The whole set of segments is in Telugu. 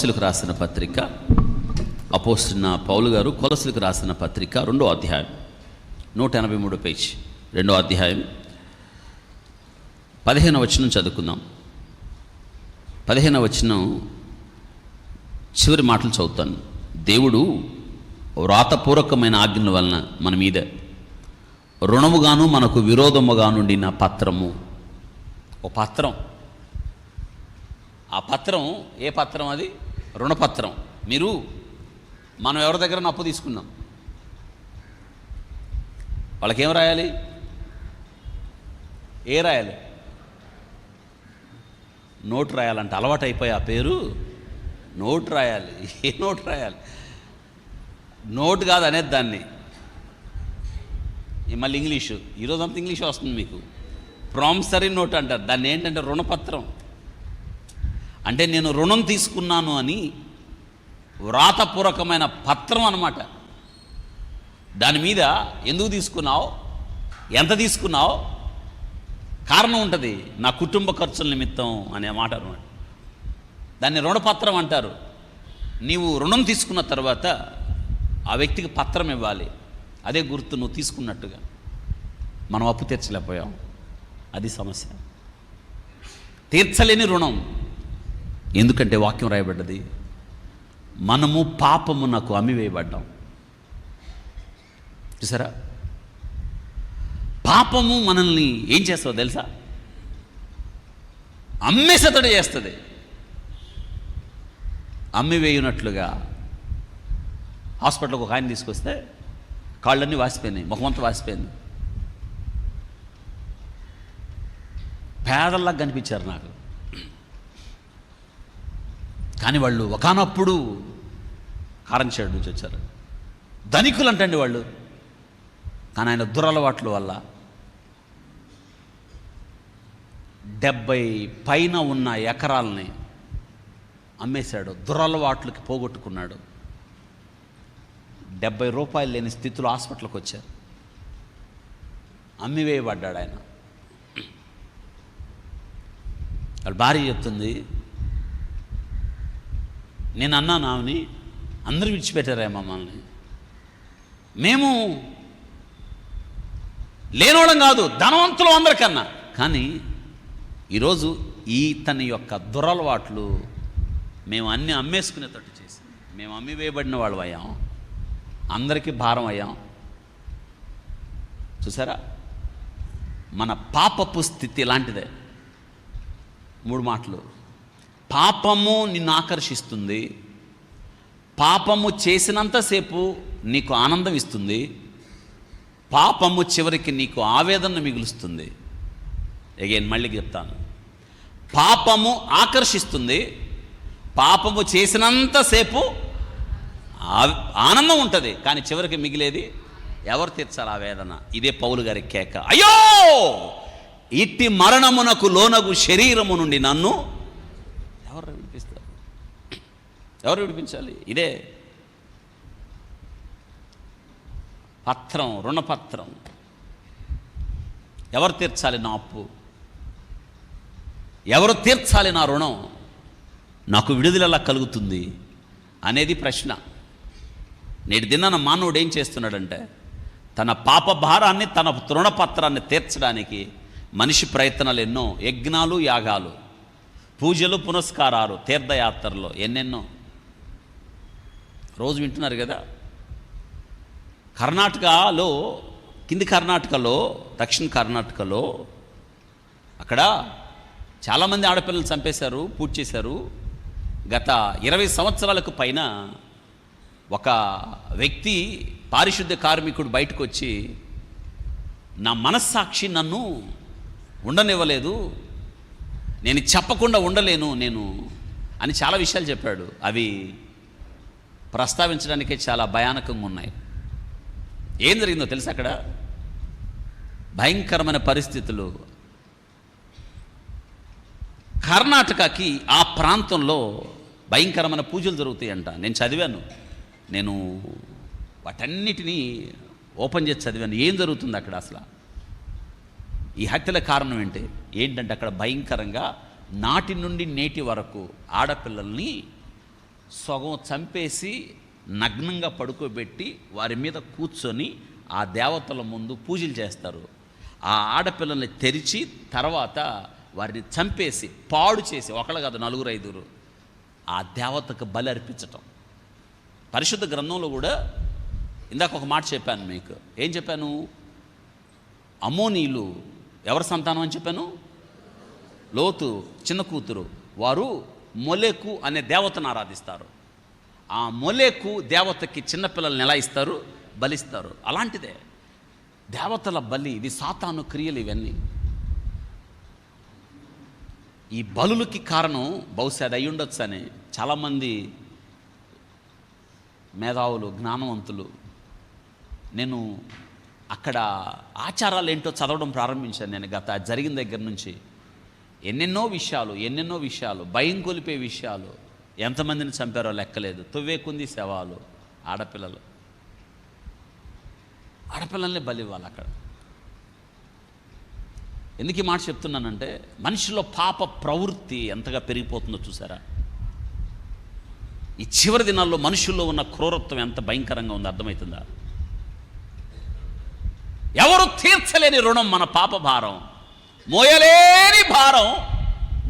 కొలస్సీలకు రాసిన పత్రిక, అపోస్తలుడైన పౌలు గారు కొలస్సీలకు రాసిన పత్రిక 2వ అధ్యాయం 183 పేజీ, 2వ అధ్యాయం 15వ వచనం చదువుకుందాం. 15వ వచనం చివరి మాటలు చదువుతాను. దేవుడు వ్రాతపూర్వకమైన ఆజ్ఞల వలన మన మీద రుణముగాను మనకు విరోధముగా నుండిన పత్రము. ఓ పత్రం. ఆ పత్రం ఏ పత్రం? అది రుణపత్రం. మనం ఎవరి దగ్గర అప్పు తీసుకున్నాం, వాళ్ళకేం రాయాలి? రాయాలి? నోటు రాయాలంటే అలవాటు అయిపోయి ఆ పేరు నోటు రాయాలి. ఏ నోటు రాయాలి? నోటు కాదు అనేది దాన్ని. మళ్ళీ ఇంగ్లీషు, ఈరోజంతా ఇంగ్లీష్ వస్తుంది మీకు. ప్రామిసరీ నోట్ అంటారు దాన్ని. ఏంటంటే రుణపత్రం. అంటే నేను రుణం తీసుకున్నాను అని వ్రాతపూర్వకమైన పత్రం అన్నమాట. దాని మీద ఎందుకు తీసుకున్నావు, ఎంత తీసుకున్నావు, కారణం ఉంటుంది. నా కుటుంబ ఖర్చుల నిమిత్తం అనే మాట అన్నమాట. దాన్ని రుణపత్రం అంటారు. నీవు రుణం తీసుకున్న తర్వాత ఆ వ్యక్తికి పత్రం ఇవ్వాలి. అదే గుర్తు నువ్వు తీసుకున్నట్టుగా. మనం అప్పు తీర్చలేకపోయాం, అది సమస్య. తీర్చలేని రుణం. ఎందుకంటే వాక్యం రాయబడ్డది, మనము పాపమునకు అమ్మివేయబడ్డాం. చూసారా? పాపము మనల్ని ఏం చేస్తుందో తెలుసా? అమ్మేసతడు చేస్తుంది. అమ్మివేయునట్లుగా హాస్పిటల్కి ఒక ఆయన తీసుకొస్తే కాళ్ళన్నీ వాసిపోయినాయి, ముఖమంతా వాసిపోయింది. పేదల్లాగా కనిపించారు నాకు. కానీ వాళ్ళు ఒకానప్పుడు కారంచేడు నుంచి వచ్చారు. ధనికులు అంటండి వాళ్ళు. కానీ ఆయన దురలవాట్ల వల్ల 70 పైన ఉన్న ఎకరాలని అమ్మేశాడు. దురలవాట్లకి పోగొట్టుకున్నాడు. 70 రూపాయలు లేని స్థితిలో హాస్పిటల్కి వచ్చారు. అమ్మివేయబడ్డాడు ఆయన. వాళ్ళ భార్య చెప్తుంది, నేను అన్నాను ఆమెని, అందరూ విడిచిపెట్టారా మమ్మల్ని? మేము లేనోళ్ళం కాదు, ధనవంతులు అందరికన్నా. కానీ ఈరోజు తన యొక్క దురలవాట్లు మేము అన్నీ అమ్మేసుకునేటట్టు చేసి మేము అమ్మివేయబడిన వాళ్ళు అయ్యాం, అందరికీ భారం అయ్యాం. చూసారా? మన పాపపు స్థితి ఇలాంటిదే. 3 మాటలు. పాపము నిన్ను ఆకర్షిస్తుంది, పాపము చేసినంతసేపు నీకు ఆనందం ఇస్తుంది, పాపము చివరికి నీకు ఆవేదన మిగులుస్తుంది. మళ్ళీ చెప్తాను. పాపము ఆకర్షిస్తుంది, పాపము చేసినంతసేపు ఆనందం ఉంటుంది, కానీ చివరికి మిగిలేది ఎవరు తీర్చాలి ఆ వేదన? ఇదే పౌలు గారి కేక. అయ్యో, ఇట్టి మరణమునకు లోనగు శరీరము నుండి నన్ను ఎవరు విడిపిస్తారు? ఎవరు విడిపించాలి? ఇదే పత్రం, రుణపత్రం. ఎవరు తీర్చాలి నా అప్పు? ఎవరు తీర్చాలి నా రుణం? నాకు విడుదల ఎలా కలుగుతుంది అనేది ప్రశ్న. నేటి దినాన మానవుడు ఏం చేస్తున్నాడంటే, తన పాప భారాన్ని, తన రుణపత్రాన్ని తీర్చడానికి మనిషి ప్రయత్నాలు ఎన్నో. యజ్ఞాలు, యాగాలు, పూజలు, పునస్కారాలు, తీర్థయాత్రలు, ఎన్నెన్నో. రోజు వింటున్నారు కదా. కర్ణాటకలో, కింది కర్ణాటకలో, దక్షిణ కర్ణాటకలో అక్కడ చాలామంది ఆడపిల్లలు చంపేశారు, పూజ చేశారు. గత 20 సంవత్సరాలకు పైన ఒక వ్యక్తి, పారిశుద్ధ్య కార్మికుడు బయటకు వచ్చి, నా మనస్సాక్షి నన్ను ఉండనివ్వలేదు, నేను చెప్పకుండా ఉండలేను నేను అని చాలా విషయాలు చెప్పాడు. అవి ప్రస్తావించడానికే చాలా భయానకంగా ఉన్నాయి. ఏం జరిగిందో తెలుసా? అక్కడ భయంకరమైన పరిస్థితులు. కర్ణాటకకి ఆ ప్రాంతంలో భయంకరమైన పూజలు జరుగుతాయంట. నేను చదివాను, నేను వాటన్నిటినీ ఓపెన్ చేసి చదివాను. ఏం జరుగుతుంది అక్కడ అసలు? ఈ హత్యల కారణం ఏంటంటే అక్కడ భయంకరంగా నాటి నుండి నేటి వరకు ఆడపిల్లల్ని సగం చంపేసి నగ్నంగా పడుకోబెట్టి వారి మీద కూర్చొని ఆ దేవతల ముందు పూజలు చేస్తారు. ఆ ఆడపిల్లల్ని తెరిచి తర్వాత వారిని చంపేసి పాడు చేసి, ఒకళ్ళు కాదు, 4-5 ఆ దేవతకు బలి అర్పించటం. పరిశుద్ధ గ్రంథంలో కూడా ఇందాక ఒక మాట చెప్పాను మీకు. ఏం చెప్పాను? అమ్మోనీయులు ఎవరి సంతానం అని చెప్పాను? లోతు చిన్న కూతురు. వారు మొలెకు అనే దేవతను ఆరాధిస్తారు. ఆ మొలెకు దేవతకి చిన్నపిల్లల్ని ఎలా ఇస్తారు? బలిస్తారు. అలాంటిదే దేవతల బలి. ఇది సాతాను క్రియలు ఇవన్నీ. ఈ బలులకి కారణం బహుశా అది అయ్యుండొచ్చు అని చాలామంది మేధావులు, జ్ఞానవంతులు, నేను అక్కడ ఆచారాలు ఏంటో చదవడం ప్రారంభించాను. నేను గత జరిగిన దగ్గర నుంచి ఎన్నెన్నో విషయాలు, భయం కొలిపే విషయాలు. ఎంతమందిని చంపారో లెక్కలేదు. తువ్వేకుంది శవాలు. ఆడపిల్లల్ని బలి ఇవ్వాలి అక్కడ. ఎందుకు ఈ మాట చెప్తున్నానంటే, మనిషిలో పాప ప్రవృత్తి ఎంతగా పెరిగిపోతుందో చూసారా? ఈ చివరి దినాల్లో మనుషుల్లో ఉన్న క్రూరత్వం ఎంత భయంకరంగా ఉందో అర్థమవుతుందా? ఎవరు తీర్చలేని రుణం మన పాప భారం, మోయలేని భారం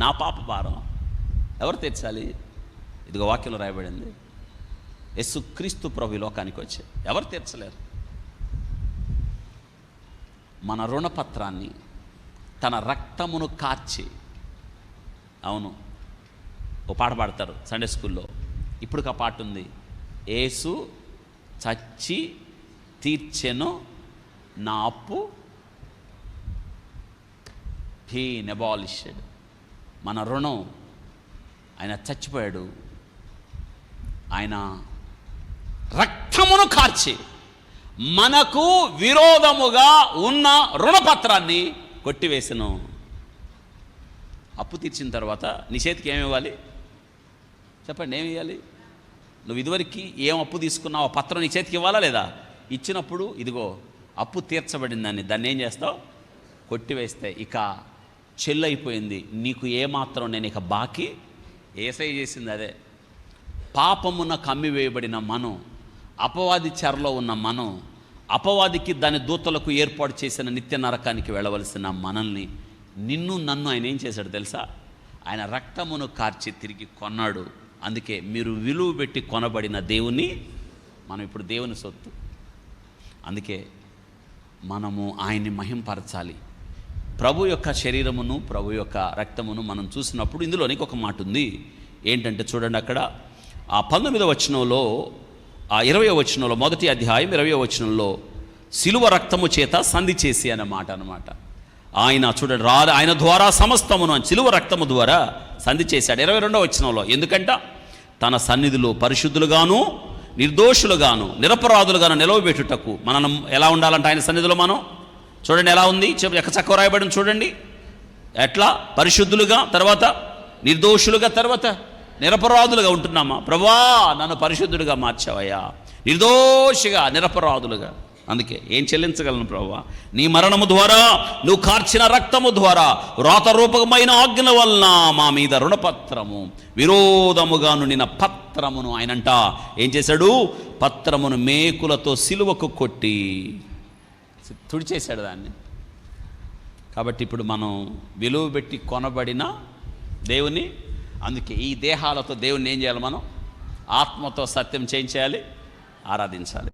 నా పాప భారం. ఎవరు తీర్చాలి? ఇదిగో వాక్యంలో రాయబడింది. యేసుక్రీస్తు ప్రభు ఈ లోకానికి వచ్చి ఎవరు తీర్చలేరు. మన రుణపత్రాన్ని తన రక్తమును కార్చి, అవును, ఓ పాట పాడతారు సండే స్కూల్లో. ఇప్పుడు ఆ పాట ఉంది. యేసు చచ్చి తీర్చెను నా అప్పు, హీ నెబాలిష్డ్. మన రుణం, ఆయన చచ్చిపోయాడు. ఆయన రక్తమును కార్చి మనకు విరోధముగా ఉన్న రుణపత్రాన్ని కొట్టివేసెను. అప్పు తీర్చిన తర్వాత నీ చేతికి ఏమి ఇవ్వాలి చెప్పండి? ఏమి ఇవ్వాలి? నువ్వు ఇదివరకు ఏం అప్పు తీసుకున్నావు ఆ పత్రం నీ చేతికి ఇవ్వాలా లేదా? ఇచ్చినప్పుడు ఇదిగో అప్పు తీర్చబడిందని దాన్ని ఏం చేస్తావు? కొట్టివేస్తే ఇక చెల్లైపోయింది. నీకు ఏమాత్రం నేను ఇక బాకీ. ఏసై చేసింది అదే. పాపమున కమ్మివేయబడిన మనం, అపవాది చెరలో ఉన్న మనం, అపవాదికి దాని దూతలకు ఏర్పాటు చేసిన నిత్య నరకానికి వెళ్ళవలసిన మనల్ని, నిన్ను నన్ను ఆయన ఏం చేశాడు తెలుసా? ఆయన రక్తమును కార్చి తిరిగి కొన్నాడు. అందుకే మీరు విలువ పెట్టి కొనబడిన దేవుని, మనం ఇప్పుడు దేవుని సొత్తు. అందుకే మనము ఆయన్ని మహింపరచాలి. ప్రభు యొక్క శరీరమును, ప్రభు యొక్క రక్తమును మనం చూసినప్పుడు ఇందులోనికి ఒక మాట ఉంది. ఏంటంటే చూడండి, అక్కడ ఆ 19వ వచనంలో, ఆ 20వ వచనంలో, మొదటి అధ్యాయం 20వ వచనంలో సిలువ రక్తము చేత సంధి చేసి అనే మాట అనమాట. ఆయన చూడండి, ఆయన ద్వారా సమస్తమును సిలువ రక్తము ద్వారా సంధి చేశాడు. 22వ వచనంలో, ఎందుకంట తన సన్నిధిలో పరిశుద్ధులుగాను నిర్దోషులుగాను నిరపరాధులుగాను నిలవబెట్టుటకు మనం ఎలా ఉండాలంటే ఆయన సన్నిధిలో మనం చూడండి ఎలా ఉంది, చక్కగా రాయబడిన చూడండి. ఎట్లా? పరిశుద్ధులుగా, తర్వాత నిర్దోషులుగా, తర్వాత నిరపరాధులుగా ఉంటున్నామా? ప్రభువా నన్ను పరిశుద్ధుడిగా మార్చావయ్యా, నిర్దోషిగా, నిరపరాధులుగా. అందుకే ఏం చెల్లించగలను ప్రభువా? నీ మరణము ద్వారా, నువ్వు కార్చిన రక్తము ద్వారా, వ్రాతరూపకమైన ఆజ్ఞ వలన మా మీద రుణపత్రము, విరోధముగా నుండిన పత్రమును ఆయనంట ఏం చేశాడు? పత్రమును మేకులతో సిలువకు కొట్టి తుడిచేశాడు దాన్ని. కాబట్టి ఇప్పుడు మనం విలువ పెట్టి కొనబడిన దేవుని, అందుకే ఈ దేహాలతో దేవుణ్ణి ఏం చేయాలి? మనం ఆత్మతో సత్యం చేయించాలి, ఆరాధించాలి.